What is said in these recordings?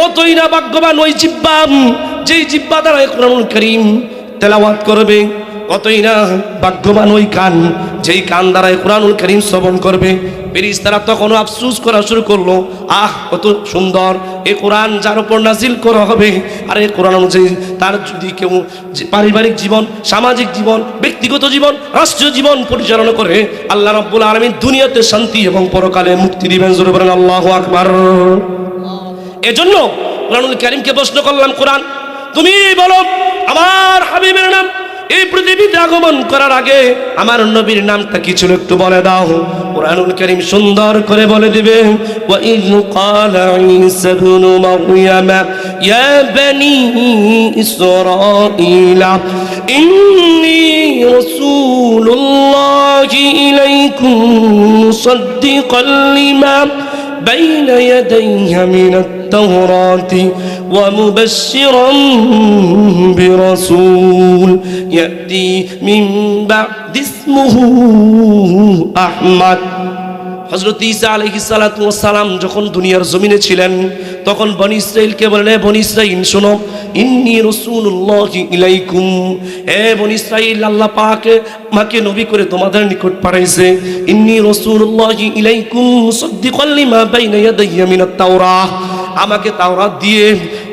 কতই না ভাগ্যবান ওই জিহ্বা, যেই জিহ্বা দ্বারা কোরআনুল কারীম তেলাওয়াত করবে। কতই না ভাগ্যবান ওই কান, যেই কান দ্বারা কোরআনুল কারীম শ্রবণ করবে। ফেরেশতারা তখনও আফসোস করা শুরু করলো, আহ কত সুন্দর এই কোরআন যার উপর নাজিল করা হবে, আর এই কোরআন অনুযায়ী তার যদি কেউ পারিবারিক জীবন, সামাজিক জীবন, ব্যক্তিগত জীবন, রাষ্ট্রীয় জীবন পরিচালনা করে, আল্লাহ রাব্বুল আলামিন দুনিয়াতে শান্তি এবং পরকালে মুক্তি দিবেন। জোরে বলেন আল্লাহু আকবার। এজন্য কোরআনুল কারীমকে প্রশ্ন করলাম, কোরআন তুমি বলো আমার হাবিবের নাম এই পৃথিবীতে আগমন করার আগে আমার নবীর নামটা কি ছিল একটু বলে দাও। কোরআনুল কারীম সুন্দর করে বলে দিবে, ওয়া ইয ক্বালা ঈসা ইবনু মারইয়াম ইয়া বনি ইসরাঈলা ইন্নী রাসূলুল্লাহি ইলাইকুম মুসাদ্দিকাল লিমা বাইনা ইয়াদাইহি মিনাত তাওরাতি ওয়া মুবাশশিরান বিরাসূল ইয়াতি মিন বা'দি ইসমুহু আহমদ। হযরত ঈসা আলাইহিস সালাতু ওয়াস সালাম যখন দুনিয়ার জমিনে ছিলেন, তখন বনি ইসরাইলকে বললেন, বনি ইসরাইল শোনো, ইন্নী রাসূলুল্লাহি ইলাইকুম, হে বনি ইসরাইল আল্লাহ পাক আমাকে নবী করে তোমাদের নিকট পাঠাইছে। ইন্নী রাসূলুল্লাহি ইলাইকুম মুসাদ্দিকাল লিমা বাইনা ইয়াদাইহি মিনাত তাওরাহ, আমাকে তাওরাত দিয়ে,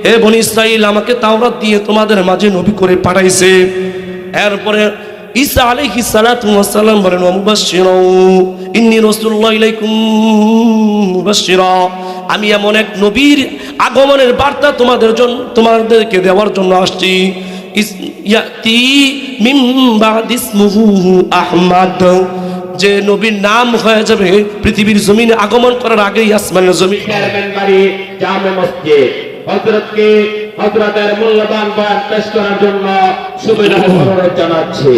হে বনি ইসরাইল আমাকে তাওরাত দিয়ে তোমাদের মাঝে নবী করে পাঠাইছে। এরপরে ঈসা আলাইহিস সালাতু ওয়াস সালাম বলেন, ওয়া মুবাশশিরা, ইন্নী রাসূলুল্লাহি ইলাইকুম মুবাশশিরা, আমি এমন এক নবীর আগমনের বার্তা তোমাদেরকে দেওয়ার জন্য আসছি। ইয়াতি মিন বা'দি ইসমুহু আহমদ, যে নবীর নাম হয়ে যাবে পৃথিবীর জমিনে আগমন করার আগেই আসমানের জমিন। চেয়ারম্যান বাড়ি জামে মসজিদ হযরতের মূল্যবান বয়ান পেশ করার জন্য সুবিধা অনুরোধ জানাচ্ছি।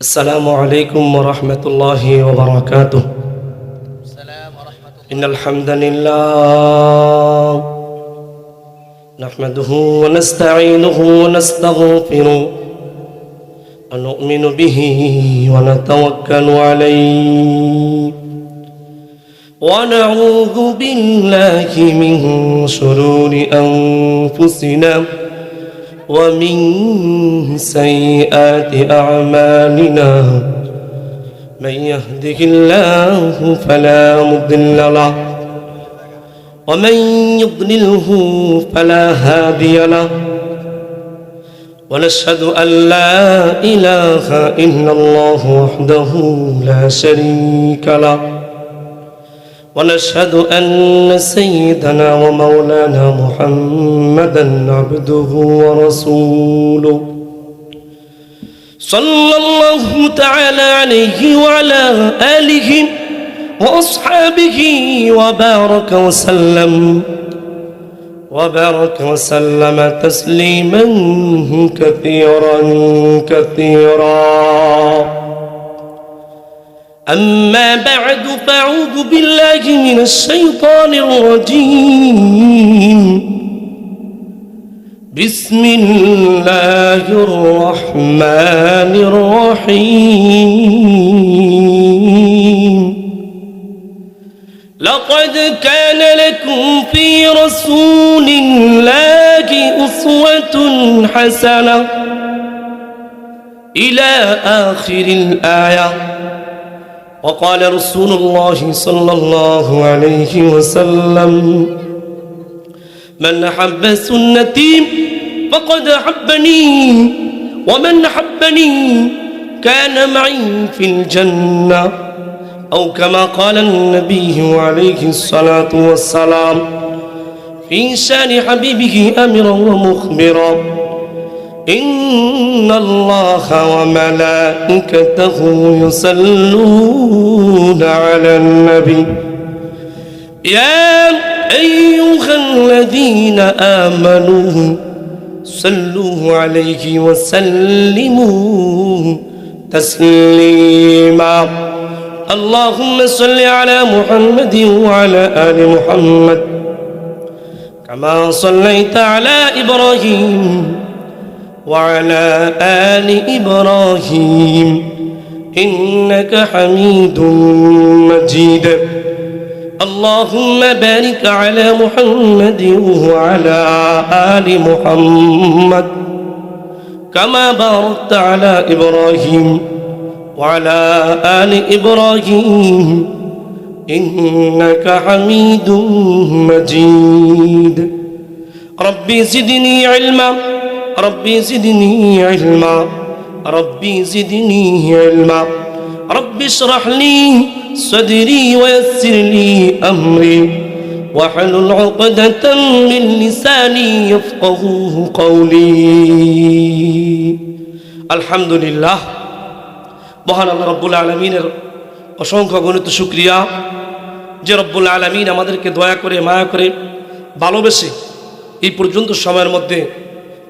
আসসালামু আলাইকুম ওয়া রাহমাতুল্লাহি ওয়া বারাকাতুহু। ইন্নাল হামদালিল্লাহ নাহমাদুহু ওয়া নাস্তাঈনুহু ওয়া নাস্তাগফিরুহু ওয়া নু'মিনু বিহি ওয়া নাতাওয়াক্কালু আলাইহি ওয়া নাউযু বিল্লাহি মিন শুরুরি আনফুসিনা ومن سيئات أعمالنا من يهده الله فلا مضل له ومن يضلله فلا هادي له ونشهد أن لا إله إلا الله وحده لا شريك له ونشهد أن سيدنا ومولانا محمدا عبده ورسوله صلى الله تعالى عليه وعلى آله وأصحابه وبارك وسلم تسليما كثيرا كثيرا. أما بعد فأعوذ بالله من الشيطان الرجيم. بسم الله الرحمن الرحيم. لقد كان لكم في رسول الله أسوة حسنة إلى آخر الآية. وقال رسول الله صلى الله عليه وسلم من أحب سنتي فقد أحبني ومن أحبني كان معي في الجنة أو كما قال النبي عليه الصلاة والسلام في شان حبيبه أمرا ومخبرا إن الله وملائكته يصلون على النبي يا أيها الذين آمنوا صلوا عليه وسلموا تسليما. اللهم صل على محمد وعلى آل محمد كما صليت على إبراهيم وعلى آل إبراهيم إنك حميد مجيد. اللهم بارك على محمد وعلى آل محمد كما باركت على إبراهيم وعلى آل إبراهيم إنك حميد مجيد ربي زدني علما ربي زدني علما ربي زدني علما ربي اشرح لي صدري ويسر لي أمري واحلل عقدة من لساني يفقهوا قولي الحمد لله মহান আল্লাহ রব্বুল আলামিনের অসংখ্য গণিত শুকরিয়া যে রব্বুল আলামিন আমাদেরকে দয়া করে মায়া করে ভালোবেসে এই পর্যন্ত সময়ের মধ্যে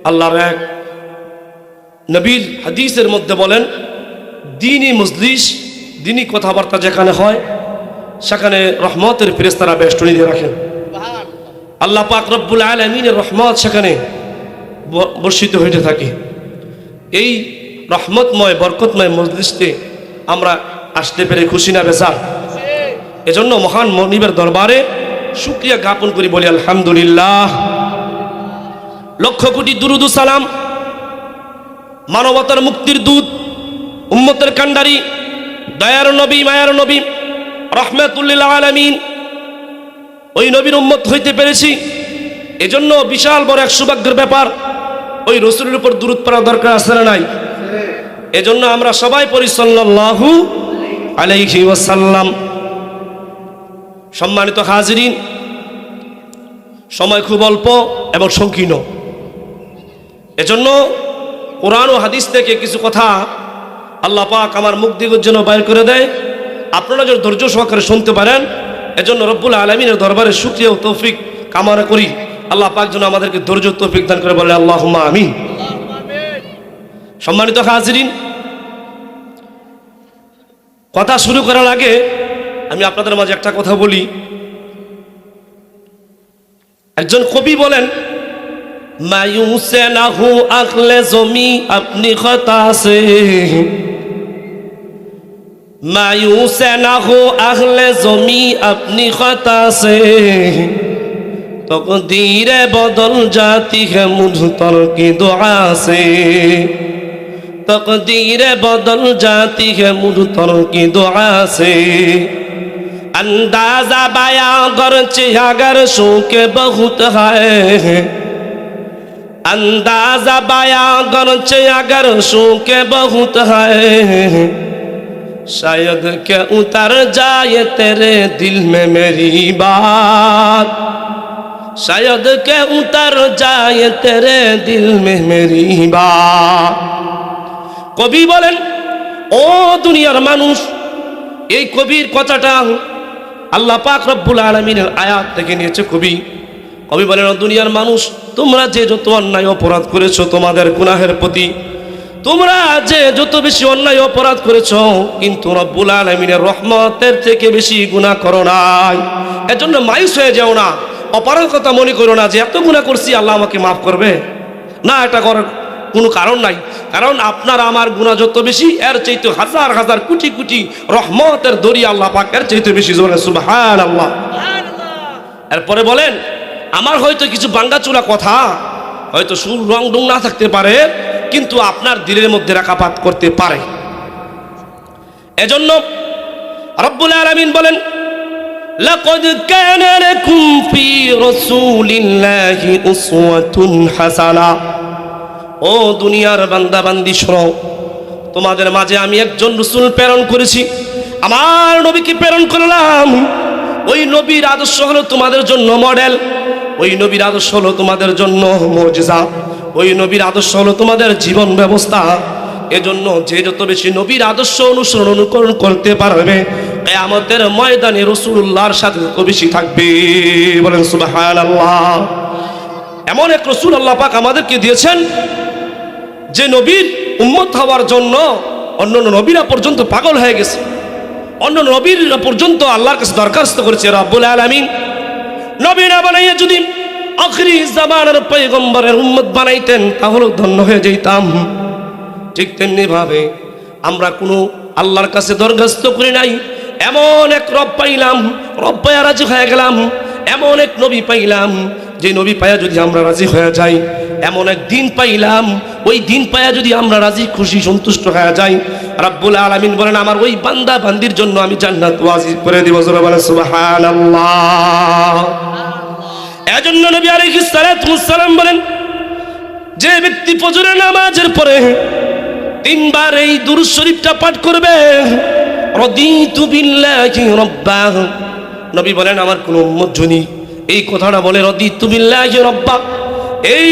আল্লাহর এক নবীর হাদিসের মধ্যে বলেন দ্বীনি মজলিস দ্বীনি কথাবার্তা যেখানে হয় সেখানে রহমতের ফেরেশতারা বেষ্টনী দিয়ে রাখেন। আল্লাহ পাক রব্বুল আলামিনের রহমত সেখানে বর্ষিত হইতে থাকে। এই রহমতময় বরকতময় মজলিসে আমরা আসতে পেরে খুশি না বেজার? এজন্য মহান মনিবের দরবারে শুকরিয়া জ্ঞাপন করি, বলি আলহামদুলিল্লাহ। লক্ষ কোটি দুরুদ ও সালাম মানবতার মুক্তির দূত উম্মতের কান্ডারি দয়ার নবী মায়ার নবী রাহমাতুল লিল আলামিন ওই নবীর উম্মত হইতে পেরেছি, এজন্য বিশাল বড় এক সৌভাগ্যের ব্যাপার। ওই রাসূলের উপর দুরূদ পড়া দরকার আছে না নাই? এজন্য আমরা সবাই পড়ি সাল্লাল্লাহু আলাইহি ওয়াসাল্লাম। সম্মানিত হাজিরিন, সময় খুব অল্প এবং সংকীর্ণ, এজন্য কোরআন ও হাদিস থেকে কিছু কথা আল্লাহ পাক আমার মুখ দিগের জন্য বাইর করে দেয়, আপনারা যদি ধৈর্য সহকারে শুনতে পারেন। এজন্য রব্বুল আলামিনের দরবারে শুকরিয়া ও তৌফিক কামনা করি, আল্লাহ পাক যেন আমাদেরকে ধৈর্য তৌফিক দান করে, বলে আল্লাহুম্মা আমিন। সম্মানিত হাজিরিন, কথা শুরু করার আগে আমি আপনাদের মাঝে একটা কথা বলি। একজন কবি বলেন, মায়ুসে না হো আখলে জমি আপনি খতা সে, মায়ুসে না হো আখলে জমি আপনি খতা সে, তকদীরে বদল জাতি है मुझतर की दुआ से, तकदीरे बदल जाती है मुझतर की दुआ से, अंदाजा बाया गरचे अगर शौके बहुत है, अंदाजा बाया गरचे अगर शौके बहुत है, शायद के उतर जाए तेरे दिल में मेरी बात, शायद के उतर जाए तेरे दिल में मेरी बात। কবি বলেন, ও দুনিয়ার মানুষ, এই কবির কথাটা আল্লাহ পাক রব্বুল আলামিনের আয়াত থেকে নিয়েছে। কবি বলেন, ও দুনিয়ার মানুষ, তোমরা যে যত অন্যায় অপরাধ করেছো তোমাদের গুনাহের প্রতি, তোমরা যে যত বেশি অন্যায় অপরাধ করেছো, কিন্তু রব্বুল আলামিনের রহমতের থেকে বেশি গুনাহ করো নাই। এজন্য মায়ুস হয়ে যাও না, অপরাধ কথা মনে করো না যে এত গুনাহ করছি আল্লাহ আমাকে মাফ করবে না, এটা করার কোনো কারণ নাই। কারণ আপনার আমার গুনাহ যত বেশি, এর চাইতে হাজার হাজার কোটি কোটি রহমতের দরিয়া আল্লাহ পাক এর চাইতে বেশি। জোরে সুবহানাল্লাহ। এরপরে বলেন, আমার হয়তো কিছু ভাঙ্গাচোরা কথা, হয়তো সুর রং ডুং না থাকতে পারে, কিন্তু আপনার দিলের মধ্যে রাখাপাত করতে পারে। এজন্য রব্বুল আলামিন বলেন, লাকাদ কানা লাকুম ফি রাসূলিল্লাহি উসওয়াতুন হাসানা। ও দুনিয়ার বান্দা বান্দি শোনো, তোমাদের মাঝে আমি একজন রাসূল প্রেরণ করেছি, আমার নবীকে প্রেরণ করলাম। ওই নবীর আদর্শ হলো তোমাদের জন্য মডেল, ওই নবীর আদর্শ হলো তোমাদের জন্য মুজিজা, ওই নবীর আদর্শ হলো তোমাদের জীবন ব্যবস্থা। এজন্য যে যত বেশি নবীর আদর্শ অনুসরণ অনুকরণ করতে পারবে, কিয়ামতের ময়দানে রাসূলুল্লাহর সাথে তত বেশি থাকবে। বলেন সুবহানাল্লাহ। এমন এক রাসূল আল্লাহ পাক আমাদেরকে দিয়েছেন, যে নবীর উম্মত হওয়ার জন্য অন্যান্য নবীরা পর্যন্ত পাগল হয়ে গেছে, অন্য নবীরা পর্যন্ত আল্লাহর কাছে দরখাস্ত করেছে রব্বুল আলামিন নবী না বানাইয়া যদি আখিরি জামানার পয়গম্বরের উম্মত বানাইতেন তাহলে ধন্য হয়ে যেতাম। ঠিক তেমনি ভাবে আমরা কোনো আল্লাহর কাছে দরখাস্ত করি নাই, এমন এক রব পাইলাম রব পায়া রাজি হয়ে গেলাম, এমন এক নবী পাইলাম যে নবী পায়া যদি আমরা রাজি হয়ে যাই, এমন এক দিন পাইলাম ওই দিন পায়া যদি আমরা রাজি খুশি সন্তুষ্ট হয়ে যাই, রাব্বুল আলামিন বলেন আমার ওই বান্দা বান্দির জন্য আমি জান্নাত ওয়াজিব করে দিব। জোরে বলেন সুবহানাল্লাহ। এজন্য নবী আলাইহিস সালাতু ওয়াস সালাম বলেন যে ব্যক্তি ফজরের নামাজের পরে তিনবার এই দুরূদ শরীফটা পাঠ করবে, রাদিতু বিল্লাহি রাব্বা, নবী বলেন আমার কোন উম্মত যদি এই কথাটা বলে রাদিতু বিল্লাহি রাব্বা, এই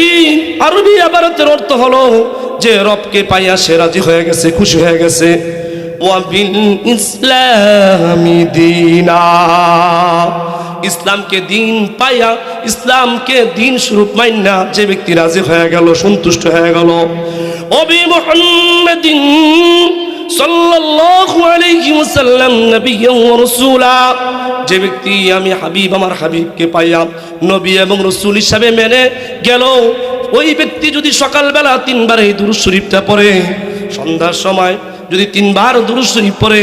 আরবি ইবারতের অর্থ হলো যে রবকে পাইয়া সে রাজি হয়ে গেছে, খুশি হয়ে গেছে। ওয়া বিল ইসলামি দীনা, ইসলামকে দিন পাইয়া ইসলামকে দিন স্বরূপ মাইনা যে ব্যক্তি রাজি হয়ে গেল, সন্তুষ্ট হয়ে গেল। ওবি মুহাম্মাদিন সাল্লাল্লাহু আলাইহি ওয়াসাল্লাম নবিয়্যান ওয়া রাসূলা, যে ব্যক্তি আমি হাবিব আমার হাবিবকে পাইয়া নবী এবং রাসূল হিসাবে মেনে গেল, ওই ব্যক্তি যদি সকালবেলা তিনবার এই দুরূদ শরীফটা পড়ে, সন্ধ্যার সময় যদি তিনবার দুরূদ শরীফ পড়ে,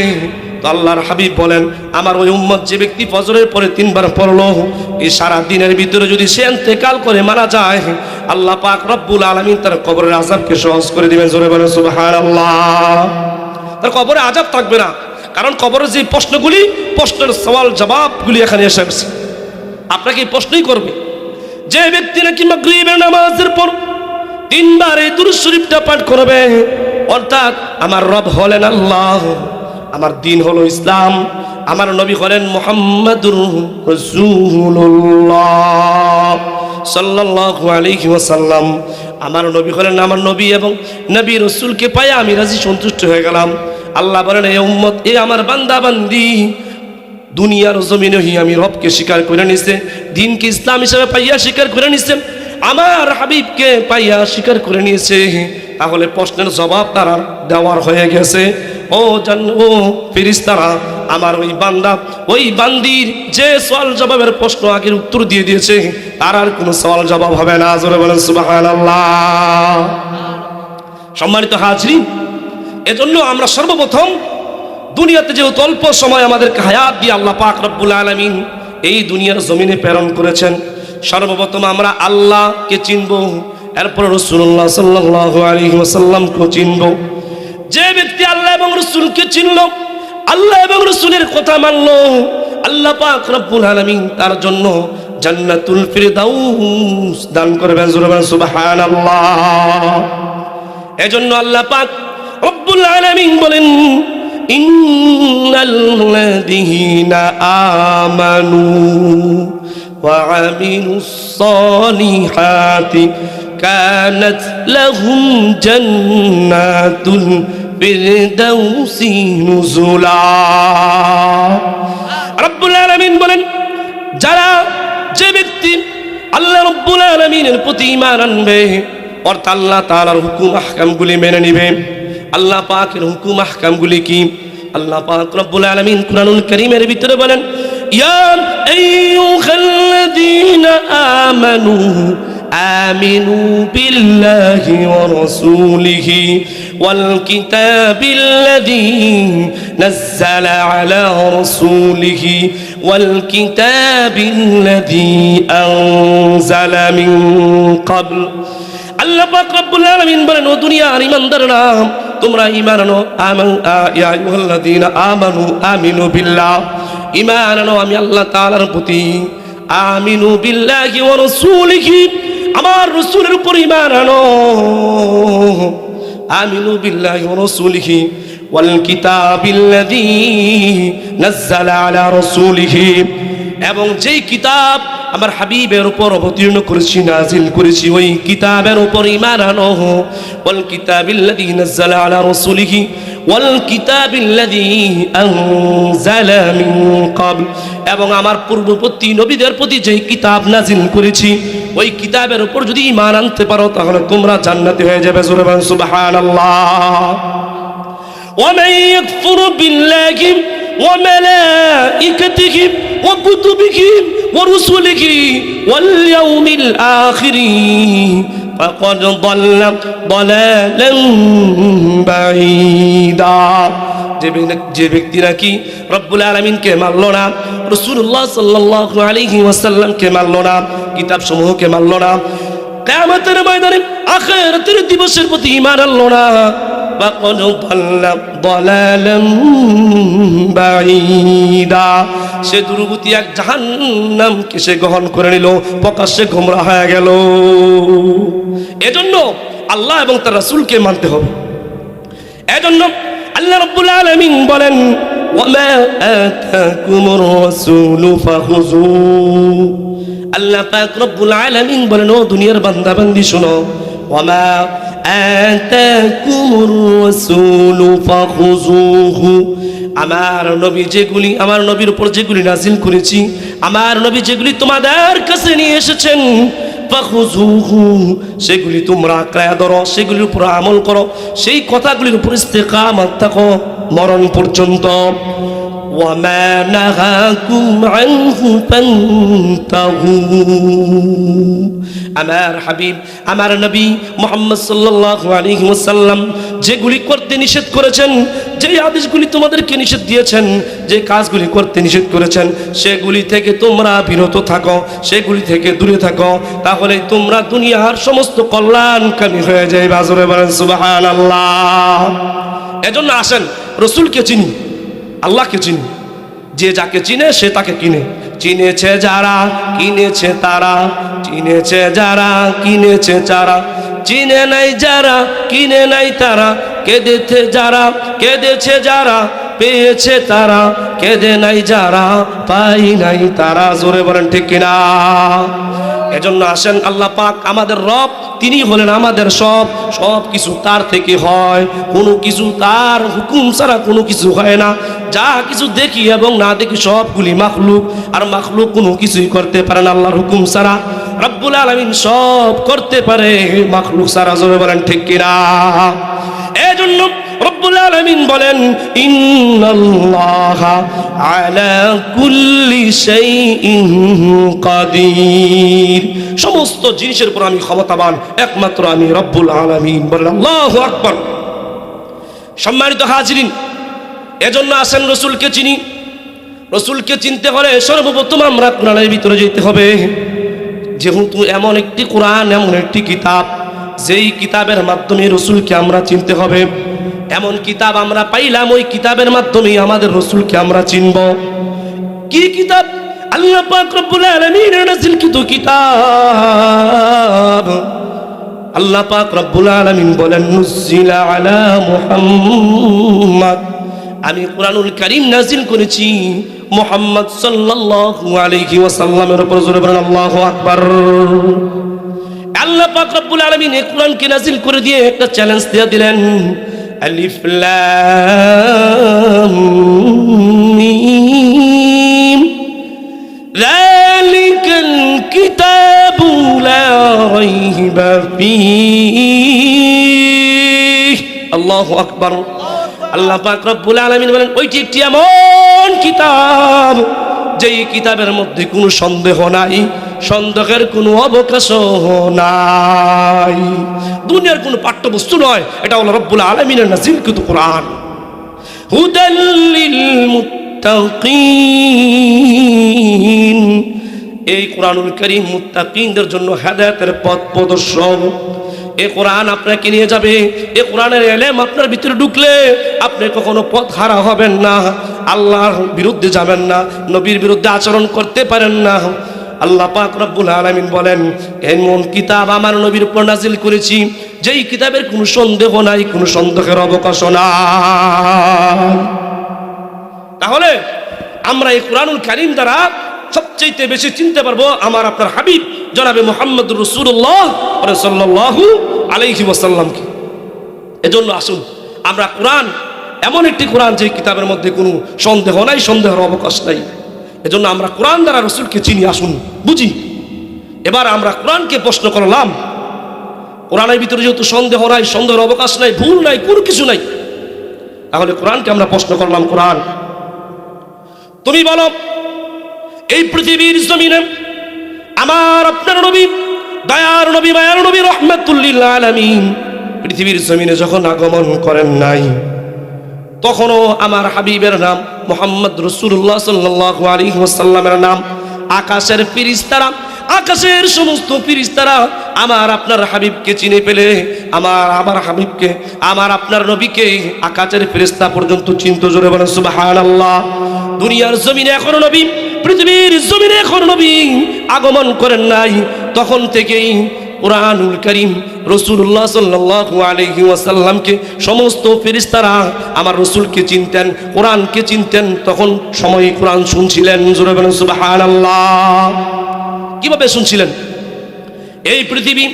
তো আল্লাহর হাবিব বলেন আমার ওই উম্মত যে ব্যক্তি ফজরের পরে তিনবার পড়লো, এই সারা দিনের ভিতরে যদি সে ইন্তেকাল করে মারা যায়, আল্লাহ পাক রব্বুল আলামিন তার কবরের আযাবকে সহজ করে দিবেন। জোরে বলেন সুবহানাল্লাহ। তার কবরে আযাব থাকবে না, কারণ কবরের যে প্রশ্নগুলি, প্রশ্নের সওয়াল জবাবগুলি এখানে এসে গেছে। আপনাকে এই প্রশ্নই করবে যে ব্যক্তি নাকি মাগরিবের নামাজের পর তিনবার এই দুরূদ শরীফটা পাঠ করবে, অর্থাৎ আমার রব হলেন আল্লাহ, আমার দিন হলো ইসলাম, আমার নবী হলেন মুহাম্মাদুর রাসূলুল্লাহ সাল্লাল্লাহু আলাইহি ওয়াসাল্লাম, আমার নবী হলেন আমার নবী এবং নবী রাসূলকে পাইয়া আমি রাজি সন্তুষ্ট হয়ে গেলাম। আল্লাহ বলেন এই উম্মত, এই আমার বান্দা বান্দি দুনিয়ার জমিনে আমি রবকে স্বীকার করে নিছে, দিনকে ইসলাম হিসেবে পাইয়া স্বীকার করে নিছে, আমার হাবিবকে পাইয়া স্বীকার করে নিয়েছে, তাহলে প্রশ্নের জবাব তারা দেওয়ার হয়ে গেছে। ও ফেরেশতারা, আমার ওই বান্দা ওই বান্দির যে সওয়াল জবাবের প্রশ্ন আগের উত্তর দিয়ে দিয়েছে, তার আর কোনো সওয়াল জবাব হবে না। জোরে বলেন সুবহানাল্লাহ। সম্মানিত হাজরিন, এজন্য আমরা সর্বপ্রথম দুনিয়াতে যেহেতু অল্প সময় আমাদেরকে হায়াত দিয়ে আল্লাহ পাক রব্বুল আলামিন এই দুনিয়ার জমিনে প্রেরণ করেছেন, সর্বপ্রথম আমরা আল্লাহকে চিনব, এরপর রাসূলুল্লাহ সাল্লাল্লাহু আলাইহি ওয়াসাল্লামকে চিনব। যে ব্যক্তি আল্লাহ এবং রাসূলকে চিনল, আল্লাহ এবং রাসূলের কথা মানল, আল্লাহ পাক রব্বুল আলামিন তার জন্য জান্নাতুল ফিরদাউস দান করবেন। সুবহানাল্লাহ। এজন্য আল্লাহ পাক রব্বুল আলামিন বলেন ইন্নাল্লাযীনা আমানু ওয়া আমিলুস সালিহাতি কানাত লাহুম জান্নাতুল ফিরদাউসি নুজুলা। রব্বুল আলামিন বলেন যারা, যে ব্যক্তি আল্লাহ রব্বুল আলামিনের প্রতি ঈমান আনবে, অর্থাৎ আল্লাহ তাআলার হুকুম আহকামগুলি মেনে নিবে। আল্লাহ পাকের হুকুম আহকামগুলি কি? আল্লাহ পাক রব্বুল আলামিন কুরআনুল কারীমের ভিতরে বলেন ইয়া আইয়ুহাল্লাযীনা আমানু আমিনু বিল্লাহি ওয়া রাসূলিহি ওয়াল কিতাবিল্লাযী নাযালা আলা রাসূলিহি ওয়াল কিতাবিল্লাযী আনজালা মিন ক্বাবল। আল্লাহ পাক রব্বুল আলামিন বলেন ও দুনিয়ার ঈমানদাররা, তোমরা ঈমান আনো। ইয়া আইয়ুহাল্লাযীনা আমানু আমিনু বিল্লাহ, ঈমান আনো আমি আল্লাহ তাআলার প্রতি। আমিনু বিল্লাহি ওয়া রাসূলিহি, আমার রাসূলের উপর ঈমান আনো। আমিনু বিল্লাহি ওয়া রাসূলিহি ওয়াল কিতাবিল্লাযী নাযালা আলা রাসূলিহি, এবং যেই কিতাব আমার হাবিবের উপর অবতীর্ণ করেছি, নাজিল করেছি, ওই কিতাবের উপর ঈমান আনো। ওয়াল কিতাবিল্লাযী নাযালা আলা রাসূলিহি ওয়াল কিতাবিল্লাযী আনজালা মিন ক্বাবল, এবং আমার পূর্ববর্তী নবীদের প্রতি যেই কিতাব নাজিল করেছি, ওই কিতাবের উপর যদি ঈমান আনতে পারো, তাহলে তোমরা জান্নাতি হয়ে যাবে। জোরে বলেন সুবহানাল্লাহ। ومن يكفر بالله وملائكته وكتبه ورسله واليوم الآخر فقد ضل ضلالا بعيدا। যে ব্যক্তি নাকি রব্বুল আলামিনকে মানল না, রাসূলুল্লাহ সাল্লাল্লাহু আলাইহি ওয়াসাল্লামকে মানল না, কিতাব সমূহকে মানল না, কিয়ামতের ময়দানে আখিরাতের দিবসের প্রতি ঈমান আনলো না, ফাকাদ দাল্লা দালালাম বাঈদা, সে দূরবর্তী এক জাহান্নামকে সে গ্রহণ করে নিল, প্রকাশ্যে গোমরাহ হয়ে গেল। এজন্য আল্লাহ এবং তার রাসূলকে মানতে হবে। এজন্য আল্লাহ রাব্বুল আলামিন বলেন, ওয়ামা আতাকুমুর রাসূলু ফাখুযু, আল্লাহ পাক রব্বুল আলামিন বলেন, ও দুনিয়ার বান্দা বান্দি শোনো, ওয়ামা আতাকুমুর রাসূলু ফাখুযুহু, আমার নবী যেগুলি, আমার নবীর উপর যেগুলি নাজিল করেছি, আমার নবী যেগুলি তোমাদের কাছে নিয়ে এসেছেন, ফাখুযুহু, সেগুলি তোমরা আঁকড়ায়া ধরো, সেগুলির উপর আমল করো, সেই কথাগুলির উপর ইস্তেকামত থাকো মরণ পর্যন্ত। ওয়ামা নাহাকুম আনহু ফান্তাহু, আমার হাবিব, আমার নবী মুহাম্মদ সাল্লাল্লাহু আলাইহি ওয়াসাল্লাম যেগুলি করতে নিষেধ করেছেন, যে আদেশগুলি তোমাদেরকে নিষেধ দিয়েছেন, যে কাজগুলি করতে নিষেধ করেছেন, সেগুলি থেকে তোমরা বিরত থাকো, সেগুলি থেকে দূরে থাকো, তাহলে তোমরা দুনিয়ার সমস্ত কল্যাণকামী হয়ে যাবে। বাজরে বলেন সুবহানাল্লাহ। এজন্য আসেন রাসূলকে চিনি, আল্লাহকে চিনি। যে যাকে চিনে সে তাকে কিনে, চিনেছে যারা কিনেছে তারা, চিনেছে যারা কিনেছে যারা, চিনে নাই যারা কিনে নাই তারা, কেঁদেছে যারা কেঁদেছে যারা, পেয়েছে তারা, কেঁদে নাই যারা পাই নাই তারা। জোরে বলেন ঠিক কিনা? এজন্য আসেন আল্লাহ পাক আমাদের রব, তিনি হলেন আমাদের সব, সব কিছু তার থেকে হয়, কোনো কিছু তার হুকুম ছাড়া কোনো কিছু হয় না। যা কিছু দেখি এবং না দেখি সবগুলি মাখলুক, আর মাখলুক কোনো কিছুই করতে পারে না আল্লাহর হুকুম ছাড়া। রব্বুল আলামিন সব করতে পারে মাখলুক ছাড়া। জোরে বলেন ঠিক কিনা? এজন্য রব্বুল আলামিন বলেন, ইন্নাল্লাহা আলা কুল্লি শাইইন কাদির, সমস্ত জিনিসের উপর আমি ক্ষমতাবান, একমাত্র আমি রব্বুল আলামিন। বলেন আল্লাহু আকবার। সম্মানিত হাজিরিন, এজন্য আসেন রাসূলকে চিনি। রাসূলকে চিনতে হলে সর্বপ্রথম আমরা কোরআনের ভিতরে যেতে হবে। যেহেতু এমন একটি কোরআন, এমন একটি কিতাব, যেই কিতাবের মাধ্যমে রাসূলকে আমরা চিনতে হবে। এমন কিতাব আমরা পাইলাম, ওই কিতাবের মাধ্যমে আমাদের রাসূলকে আমরা চিনব। কি কিতাব? আল্লাহ পাক রব্বুল আলামিনের নাযিলকৃত কিতাব। আল্লাহ পাক রব্বুল আলামিন বলেন, নুজিলা আলা মুহাম্মাদ, আমি কোরআনুল কারীম নাজিল করেছি মুহাম্মদ সাল্লাল্লাহু আলাইহি ওয়াসাল্লামের উপর। জোরে বলেন আল্লাহু আকবার। আল্লাহ পাক রব্বুল আলামিন এই কোরআনকে নাজিল করে দিয়ে একটা চ্যালেঞ্জ দিয়ে দিলেন, আলিফ লাম মিম যালিকাল কিতাবু লা রাইবা ফীহি। আল্লাহু আকবার। আল্লাহ পাক রব্বুল আলামিন বলেন, ওইটি একটি এমন কিতাব, যেই কিতাবের মধ্যে কোনো সন্দেহ নাই, সন্দেহের কোনো অবকাশ নাই। দুনিয়ার কোনো পাঠ্যবস্তু নয়, এটা হলো রব্বুল আলামিনের নাযিলকৃত কোরআন। হুদাল লিল মুত্তাকিন, এই কোরআনুল কারীম মুত্তাকিনদের জন্য হেদায়েতের পথ প্রদর্শক। এই কোরআন আপনাকে নিয়ে যাবে, এই কোরআনের ইলম আপনার ভিতরে ঢুকলে আপনি কখনো পথ হারা হবেন না, আল্লাহর বিরুদ্ধে যাবেন না, নবীর বিরুদ্ধে আচরণ করতে পারেন না। আল্লাহ পাক রব্বুল আলামিন বলেন, এমন কিতাব আমার নবীর উপর নাজিল করেছি, যেই কিতাবের কোনো সন্দেহ নাই, কোনো সন্দেহের অবকাশ নাই। তাহলে আমরা এই কোরআনুল কারীম দ্বারা সবচেয়ে বেশি চিনতে পারবো আমার আপনার হাবিব জনাবে মুহাম্মদুর রাসূলুল্লাহ সাল্লাল্লাহু আলাইহি ওয়াসাল্লামকে। এজন্য আসুন আমরা কোরআন, এমন একটি কোরআন যে কিতাবের মধ্যে কোনো সন্দেহ নাই, সন্দেহের অবকাশ নাই। এজন্য আমরা কোরআন দ্বারা রাসূলকে চিনি, আসুন বুঝি। এবার আমরা কোরআনকে প্রশ্ন করলাম, কোরআনের ভিতরে যেহেতু সন্দেহ নাই, সন্দেহের অবকাশ নাই, ভুল নাই, কোনো কিছু নাই, তাহলে কোরআনকে আমরা প্রশ্ন করলাম, কোরআন তুমি বলো, এই পৃথিবীর জমিনে আমার আপনার নবী, দয়ার নবী, মায়ার নবী, রাহমাতুল লিল আলামিন পৃথিবীর জমিনে যখন আগমন করেন নাই, তখনও আমার হাবিবের নাম মুহাম্মদ রাসূলুল্লাহ সাল্লাল্লাহু আলাইহি ওয়াসাল্লামের নাম। আকাশের ফেরেশতারা, আকাশের সমস্ত ফেরেশতারা আমার আপনার হাবিবকে চিনে পেলে আমার হাবিবকে, আমার আপনার নবীকে আকাশের ফেরেশতা পর্যন্ত চিনতে, জোরে বলেন সুবহানাল্লাহ। দুনিয়ার জমিনে এখনো নবী, পৃথিবীর জমিনে এখনো নবী আগমন করেন নাই। তখন থেকেই কুরআনুল কারীম রাসূলুল্লাহ সাল্লাল্লাহু আলাইহি ওয়াসাল্লামকে সমস্ত ফেরেশতারা আমার রাসূলকে চিনতেন, কোরআনকে চিনতেন। তখন সময় কোরআন শুনছিলেন, জোরে বলেন সুবহানাল্লাহ। কিভাবে শুনছিলেন? এই পৃথিবী,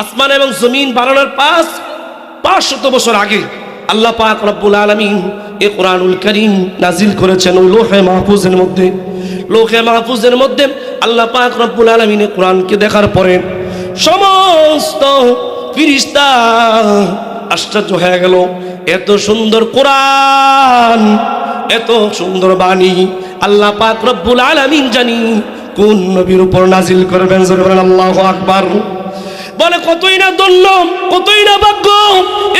আসমান এবং জমিন বানানোর 500 বছর আগে আল্লাহ পাক রব্বুল আলামিন এই কুরআনুল কারীম নাজিল করেছেন ওই লৌহে মাহফুজের মধ্যে। লৌহে মাহফুজের মধ্যে আল্লাহ পাক রব্বুল আলামিন এই কোরআনকে দেখার পরে সমস্ত ফেরেশতা আশ্চর্য হয়ে গেল। এত সুন্দর কোরআন, এত সুন্দর বাণী আল্লাহ পাক রব্বুল আলামিন জানি কোন নবীর উপর নাজিল করবেন, জোরে বলেন আল্লাহু আকবার। বলে কতই না ধন্য, কতই না ভাগ্য,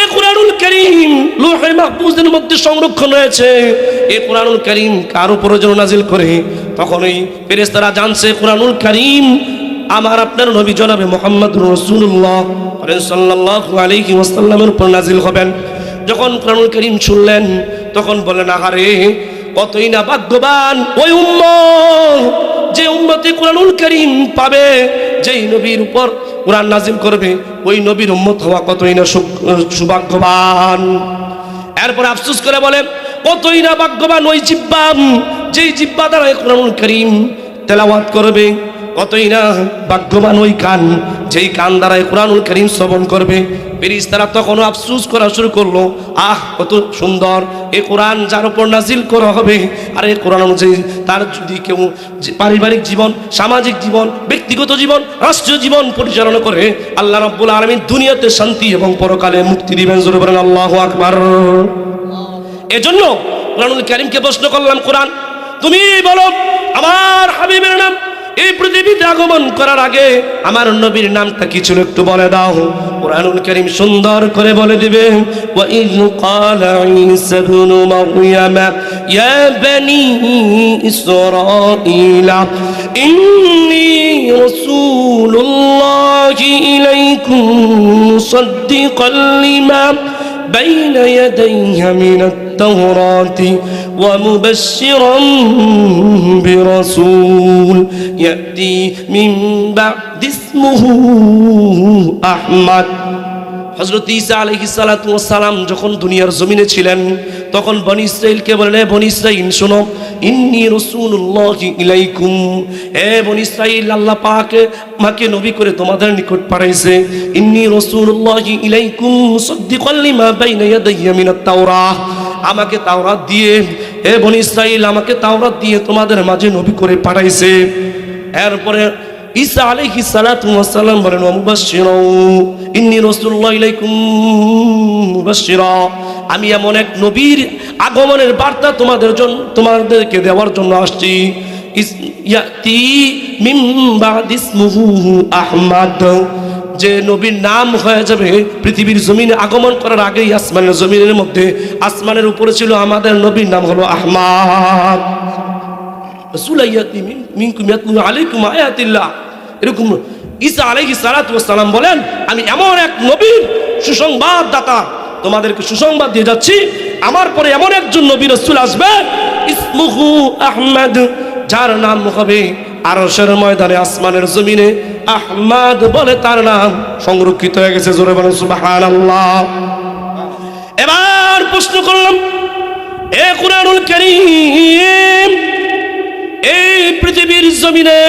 এই কুরআনুল কারীম লৌহে মাহফুজের মধ্যে সংরক্ষণ হয়েছে। এই কুরআনুল কারীম কার উপরে যেন নাজিল করে, তখনই ফেরেশতারা জানছে কুরআনুল কারীম আমার আপনার নবী জনাবে মুহাম্মদুর রাসূলুল্লাহ সাল্লাল্লাহু আলাইহি ওয়াসাল্লামের উপর নাজিল হবেন। যখন কুরআনুল কারীম শুনলেন তখন বলেন আহারে কতই না ভাগ্যবান ওই উম্মত, যে উম্মতে কুরআনুল কারীম পাবে, যেই নবীর উপর কুরআন নাজিল করবে ওই নবীর উম্মত হওয়া কতই না সৌভাগ্যবান। এরপর আফসোস করে বলে কতই না ভাগ্যবান ওই জিহ্বা, যেই জিহ্বা দ্বারা কুরআনুল কারীম তেলাওয়াত করবে। কতই না ভাগ্যবান ওই কান, যেই কান দ্বারা কুরআনুল কারীম শ্রবণ করবে। ফেরেশতারা তখনও আফসোস করা শুরু করলো, আহ কত সুন্দর এই কোরআন যার উপর নাজিল করা হবে, আর এই কোরআন অনুযায়ী তার যদি কেউ পারিবারিক জীবন, সামাজিক জীবন, ব্যক্তিগত জীবন, রাষ্ট্রীয় জীবন পরিচালনা করে আল্লাহ রাব্বুল আলামিন দুনিয়াতে শান্তি এবং পরকালে মুক্তি দিবেন, জোরে বলেন আল্লাহু আকবার। এজন্য কোরআনুল কারীমকে প্রশ্ন করলাম, কোরআন তুমি বলো আমার হাবিবের নাম এই পৃথিবীতে আগমন করার আগে আমার নবীর নামটা কি ছিল একটু বলে দাও। কুরআনুল কারীম সুন্দর করে বলে দিবে, ওয়া ইয ক্বালা ঈসা ইবনু মারইয়াম ইয়া বনি ইসরাঈলা ইন্নী রাসূলুল্লাহি ইলাইকুম মুসাদ্দিকাল লিমা بين يدي من التوراة ومبشرا برسول يأتي من بعد اسمه أحمد। হযরত ঈসা আলাইহিস সালাতু ওয়াস সালাম যখন দুনিয়ার জমিনে ছিলেন তখন বনি ইসরাইলকে বলেন, হে বনি ইসরাইল শোনো, ইন্নী রাসূলুল্লাহি ইলাইকুম, হে বনি ইসরাইল আল্লাহ পাক আমাকে নবী করে তোমাদের নিকট পাঠাইছে। ইন্নী রাসূলুল্লাহি ইলাইকুম মুসাদ্দিকাল লিমা বাইনা ইয়াদাইয়া মিনাত তাওরাহ, আমাকে তাওরাত দিয়ে, হে বনি ইসরাইল আমাকে তাওরাত দিয়ে তোমাদের মাঝে নবী করে পাঠাইছে। এরপরে ঈসা আলাইহিস সালাতু ওয়াস সালাম বলেন, ওয়া মুবাশশিরা, ইন্নী রাসূলুল্লাহি ইলাইকুম মুবাশশিরা, আমি এমন এক নবীর আগমনের বার্তা তোমাদেরকে দেওয়ার জন্য আসছি। ইয়াতি মিন বাদি ইসমুহু আহমদ, যে নবীর নাম হয়ে যাবে পৃথিবীর জমিনে আগমন করার আগেই আসমানের জমিনের মধ্যে, আসমানের উপরে ছিল আমাদের নবীর নাম হলো আহমদ। রাসূল ইয়াতি মিনকুম ইয়াতলু আলাইকুম আয়াতিল্লাহ, এরকম ঈসা আলাইহিস সালাতু ওয়াস সালাম বলেন, আমি এমন এক নবীর সুসংবাদদাতা তোমাদেরকে সুসংবাদ দিয়ে যাচ্ছি, আমার পরে এমন একজন নবী রাসূল আসবে ইসমুহু আহমদ, যার নাম হবে আরশের ময়দানে আসমানের জমিনে আহমদ বলে তার নাম সংরক্ষিত হয়ে গেছে, জোরে বলেন সুবহানাল্লাহ। এবার প্রশ্ন করলাম, এ কুরআনুল কারীম এই পৃথিবীর জমিনে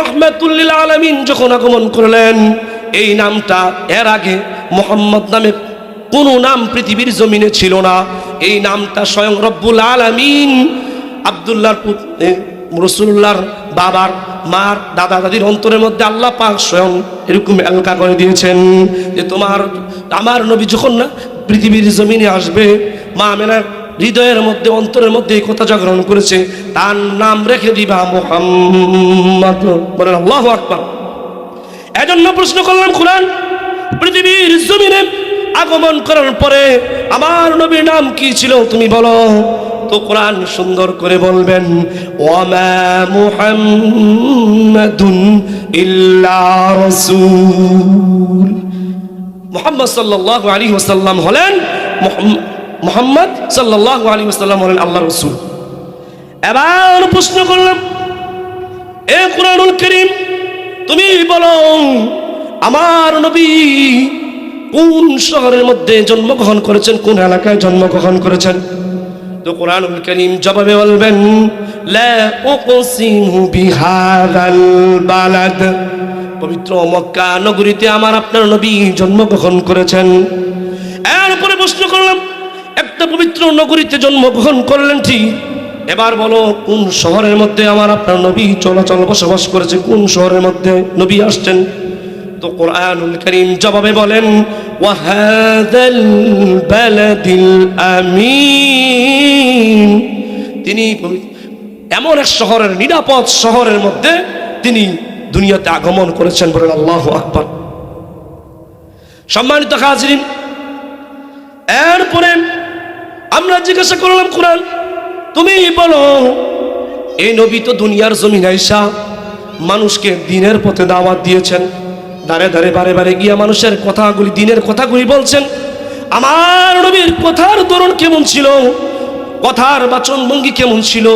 রাহমাতুল লিল আলামিন যখন আগমন করলেন, এই নামটা এর আগে মুহাম্মদ নামে কোনো নাম পৃথিবীর জমিনে ছিল না। এই নামটা স্বয়ং রব্বুল আলামিন আব্দুল্লাহর রাসূলুল্লাহর বাবার, মার, দাদা দাদির অন্তরের মধ্যে আল্লাহ পাক স্বয়ং এরকম এলকা করে দিয়েছেন যে আমার নবী যখন না পৃথিবীর জমিনে আসবে, মা আমেনার হৃদয়ের মধ্যে, অন্তরের মধ্যে এই কথা জাগরণ করেছে, তার নাম রেখে দিবা মুহাম্মদ, বলেন আল্লাহু আকবার। এজন্য প্রশ্ন করলাম, কোরআন পৃথিবীর জমিনে আগমন করার পরে আমার নবীর নাম কি ছিল তুমি বলো। তো কোরআন সুন্দর করে বলবেন, ওয়ামা মুহাম্মাদুন ইল্লা রাসূল। মুহাম্মদ সাল্লাল্লাহু আলাইহি ওয়াসাল্লাম হলেন মুহাম্মদ সাল্লাল্লাহু আলাইহি ওয়াসাল্লাম হলেন আল্লাহর রাসূল। এবার প্রশ্ন করলাম, এ কুরআনুল কারীম তুমি বলো আমার নবী কোন শহরের মধ্যে জন্মগ্রহণ করেছেন, কোন এলাকায় জন্মগ্রহণ করেছেন? তো কুরআনুল কারীম জবাবে বলবেন, লা উকসিমু বিহাদাল বালাদ, পবিত্র মক্কা নগরীতে আমার আপনার নবী জন্মগ্রহণ করেছেন। এরপরে প্রশ্ন করলাম, একটা পবিত্র নগরীতে জন্মগ্রহণ করলেন ঠিক, এবার বলো কোন শহরের মধ্যে আমার আপনার নবী চলাচল বসবাস করেছে, কোন শহরের মধ্যে নবী আসছেন? তো কুরআনুল কারীম জবাবে বলেন, ওয়াহাদাল বালাদিল আমিন, তিনি এমন এক শহরের, নিরাপদ শহরের মধ্যে তিনি দুনিয়াতে আগমন করেছেন। বলেন আল্লাহু আকবার। সম্মানিত হাজিরিন, এরপরে আমরা জিজ্ঞাসা করলাম, কোরআন তুমি বলো এই নবী তো দুনিয়ার জমিনে আইসা মানুষকে দ্বীনের পথে দাওয়াত দিয়েছেন, দাঁড়ে দাঁড়ে বারে বারে গিয়া মানুষের কথাগুলি, দ্বীনের কথাগুলি বলছেন। আমার নবীর কথার ধরন কেমন ছিল, কথার বাচন ভঙ্গি কেমন ছিল,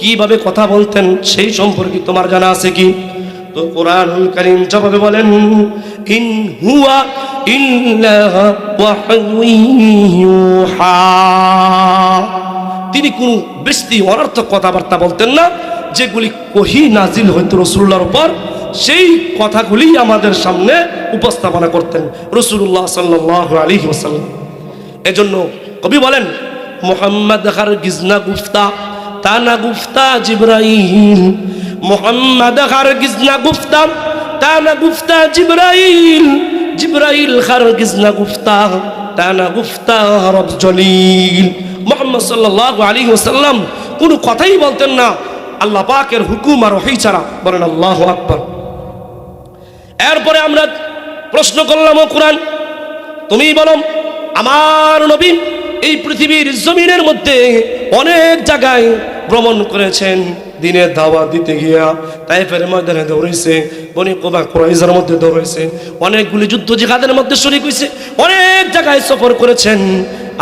কিভাবে কথা বলতেন, সেই সম্পর্কে তোমার জানা আছে কি? তো কুরআনুল কারীম জবাবে বলেন, ইন হুয়া ইল্লা ওয়াহয়ুন ইউহা, তিনি কোনো বৃষ্টি অনর্থক কথাবার্তা বলতেন না, যেগুলি ওহী নাজিল হইতো রাসূলুল্লাহর উপর, সেই কথাগুলি আমাদের সামনে উপস্থাপনা করতেন রাসূলুল্লাহ সাল্লাল্লাহু আলাইহি ওয়াসাল্লাম। এজন্য কবি বলেন, মুহাম্মদ হারগিজ না গুফতা তা না গুফতা জিবরাইল, মুহাম্মদ হারগিজ না গুফতা তা না গুফতা জিবরাইল, জিবরাইল হারগিজ না গুফতা তা না গুফতা রব জলিল। মুহাম্মদ সাল্লাল্লাহু আলাইহি ওয়াসাল্লাম কোনো কথাই বলতেন না আল্লাহ পাকের হুকুম আর ওহী ছাড়া। বলেন আল্লাহু আকবার। এরপরে আমরা প্রশ্ন করলাম, ও কুরআন তুমি বলো আমার নবী এই পৃথিবীর জমিনের মধ্যে অনেক জায়গায় ভ্রমণ করেছেন, দ্বীনের দাওয়াত দিতে গিয়া তায়েফের ময়দানে দৌড়াইছে, বনি কুরাইজার মধ্যে দৌড়াইছে, অনেকগুলি যুদ্ধ জিহাদের মধ্যে শরীক হইছে, অনেক জায়গায় সফর করেছেন।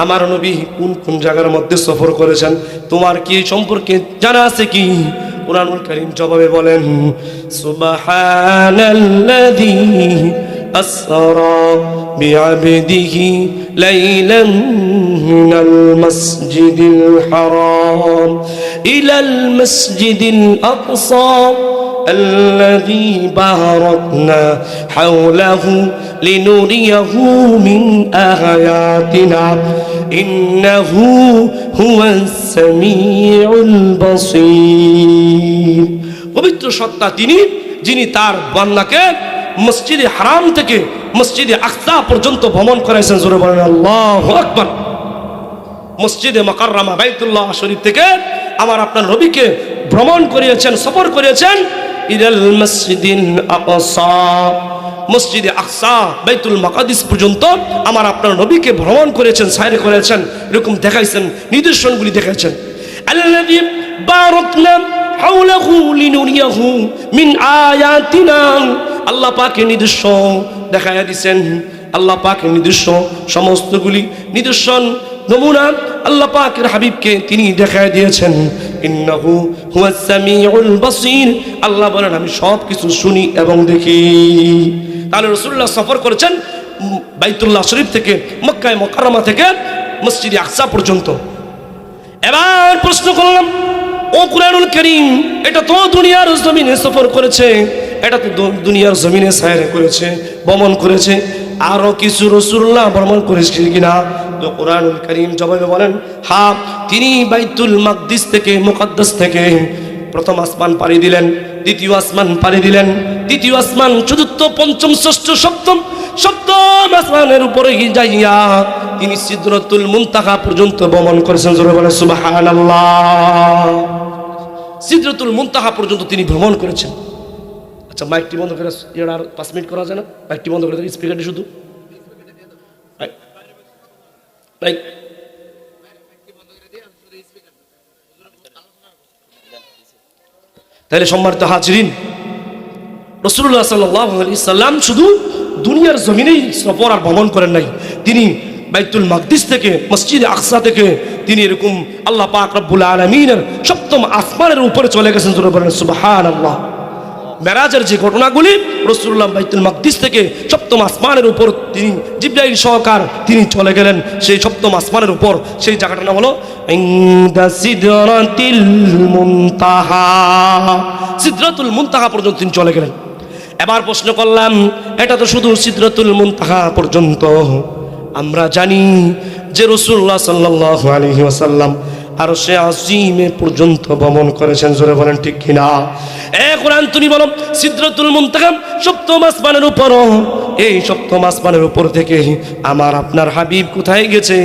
আমার নবী কোন কোন জায়গার মধ্যে সফর করেছেন তোমার কি সম্পর্কে জানা আছে কি? কুরআনুল কারীম জবাবে বলেন, সুবহানাল্লাযী আসরা বিআবদিহি লাইলান মিনাল মাসজিদিল হারাম ইলাল মাসজিদিল আকসা الذي باركنا حوله لنريه من آياتنا إنه هو السميع البصير। পবিত্র সত্তা তিনি, যিনি তার বান্দাকে মসজিদে হারাম থেকে মসজিদে আকসা পর্যন্ত ভ্রমণ করেছেন। জোরে বলেন আল্লাহু আকবার। মসজিদে মুকাররমা বাইতুল্লাহ শরীফ থেকে আমার আপনার নবীকে ভ্রমণ করিয়েছেন, সফর করিয়েছেন ইলাল মসজিদিল আকসা, মসজিদে আকসা বাইতুল মাকাদিস পর্যন্ত আমার আপনার নবীকে ভ্রমণ করেছেন, সাইর করেছেন, এরকম দেখাইছেন, নিদর্শনগুলি দেখাইছেন। আল্লাযী বারাকনা হাওলাহু লিনুরিয়াহু মিন আয়াতিনা, আল্লাহ পাকের নিদর্শন দেখাইয়া দিয়েছেন। আল্লাহ পাকের নিদর্শন, সমস্তগুলি নিদর্শন নমুনা আল্লাহ পাকের হাবিবকে তিনি দেখায় দিয়েছেন। ইন্নাহু হুয়াস সামিউল বাসীর, আল্লাহ বলেন আমি সব কিছু শুনি এবং দেখি। তাহলে রাসূলুল্লাহ সফর করেছেন বাইতুল্লাহ শরীফ থেকে, মক্কায় মুকাররমা থেকে মসজিদে আকসা পর্যন্ত। এবার প্রশ্ন করলাম, ও কুরআনুল কারীম এটা তো দুনিয়ার জমিনে সফর করেছে, এটা তো দুনিয়ার জমিনে সায়র করেছে, ভ্রমণ করেছে, আরো কিছু রাসূলুল্লাহ ভ্রমণ করেছে কিনা? তো কুরআনুল কারীম জবাবে বলেন, হ্যাঁ তিনি বাইতুল মাকদিস থেকে, মুকদ্দাস থেকে প্রথম আসমান পাড়ি দিলেন, দ্বিতীয় আসমান পাড়ি দিলেন, তৃতীয় আসমান, চতুর্থ, পঞ্চম, ষষ্ঠ, সপ্তম আসমানের উপরে যাইয়া তিনি সিদরাতুল মুনতাহা পর্যন্ত ভ্রমণ করেছেন। জোরে বলেন সুবহানাল্লাহ। সিদরাতুল মুনতাহা পর্যন্ত তিনি ভ্রমণ করেছেন। আচ্ছা মাইকটি বন্ধ করে, আর 5 মিনিট করা যায় না? মাইকটি বন্ধ করে স্পিকারটি শুধু নাই। তাহলে সম্মানিত হাজরিন, রাসূলুল্লাহ সাল্লাল্লাহু আলাইহি সাল্লাম শুধু দুনিয়ার জমিনেই সফর আর ভ্রমণ করেন নাই, তিনি বাইতুল মাকদিস থেকে মসজিদে আকসা থেকে তিনি এরকম আল্লাহ পাক রব্বুল আলামিনের সপ্তম আসমানের উপরে চলে গেছেন। জোরে বলেন সুবহানাল্লাহ। মেরাজের যে ঘটনাগুলি, রাসূলুল্লাহ বাইতুল মাকদিস থেকে সপ্তম আসমানের উপর তিনি জিবরাইল সহকার তিনি চলে গেলেন সেই সপ্তম আসমানের উপর। সেই জায়গাটার নাম হলো ইনদা সিদরাতিল মুনতাহা, সিদরাতুল মুনতাহা পর্যন্ত তিনি চলে গেলেন। এবার প্রশ্ন করলাম, এটা তো শুধু সিদরাতুল মুনতাহা পর্যন্ত, আমরা জানি যে রাসূলুল্লাহ সাল্লাল্লাহু আলাইহি ওয়াসাল্লাম আরশে আজিমে পর্যন্ত ভ্রমণ করেছেন। জোরে বলেন ঠিক কিনা? কোরআন তুমি বলো, সিদরাতুল মুনতাহা সপ্তম আসমানের উপর, এই সপ্তম আসমানের উপর থেকে আমার আপনার হাবিব কোথায় গেছে?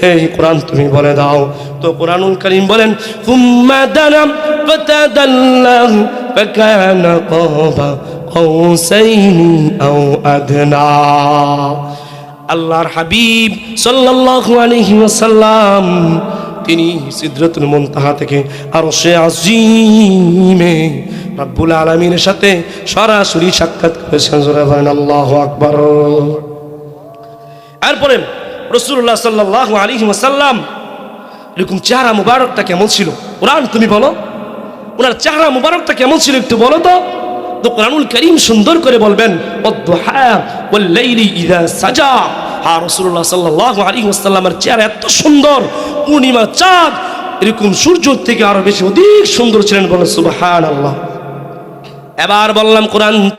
এই কোরআন তুমি বলে দাও তো। কোরআনুল কারীম বলেন, ফুম্মা দানা ফাতাদাল্লা ফাকানা কাবা কাউসাইনি আও আদনা। আল্লাহর হাবিব সাল্লাল্লাহু আলাইহি ওয়াসাল্লাম তিনি সিদরাতুল মুনতাহা থেকে আরশে আজিমে রব্বুল আলামিনের সাথে সরাসরি সাক্ষাৎ করেছেন। জোরে বলেন আল্লাহু আকবার। এরপরে রাসূলুল্লাহ সাল্লাল্লাহু আলাইহি ওয়াসাল্লাম এরকম চেহারা মুবারকটা কেমন ছিল? কোরআন তুমি বলো, ওনার চেহারা মুবারকটা কেমন ছিল একটু বলো তো। তো কোরআনুল কারীম সুন্দর করে বলবেন, ওয়াদ-দুহা ওয়াল লাইলি ইযা সাজা। হ্যাঁ, রাসূলুল্লাহ সাল্লাল্লাহু আলাইহি ওয়াসাল্লামের চেহারা এত সুন্দর, পূর্ণিমা চাঁদ এরকম সূর্য থেকে আরো বেশি অধিক সুন্দর ছিলেন। বলেন সুবহানাল্লাহ। এবার বললাম কোরআন